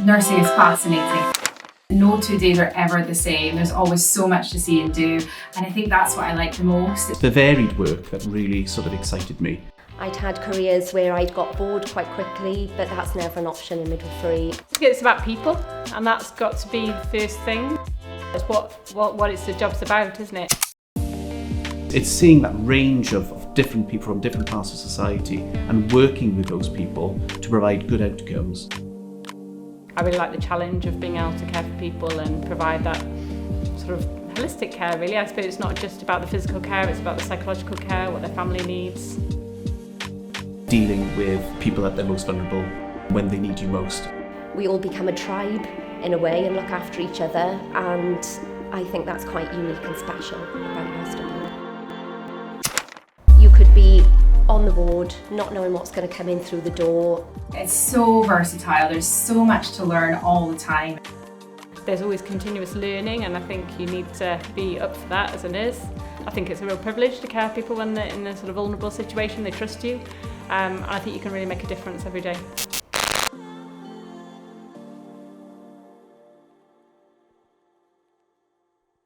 Nursing is fascinating. No 2 days are ever the same. There's always so much to see and do, and I think that's what I like the most. It's the varied work that really sort of excited me. I'd had careers where I'd got bored quite quickly, but that's never an option in midwifery. It's about people, and that's got to be the first thing. That's what it's the job's about, isn't it? It's seeing that range of different people from different parts of society and working with those people to provide good outcomes. I really like the challenge of being able to care for people and provide that sort of holistic care, really. I suppose it's not just about the physical care, it's about the psychological care, what their family needs. Dealing with people at their most vulnerable when they need you most. We all become a tribe in a way and look after each other, and I think that's quite unique and special about Master. You could be on the ward, not knowing what's going to come in through the door. It's so versatile, there's so much to learn all the time. There's always continuous learning, and I think you need to be up for that as a nurse. I think it's a real privilege to care for people when they're in a sort of vulnerable situation, they trust you, and I think you can really make a difference every day.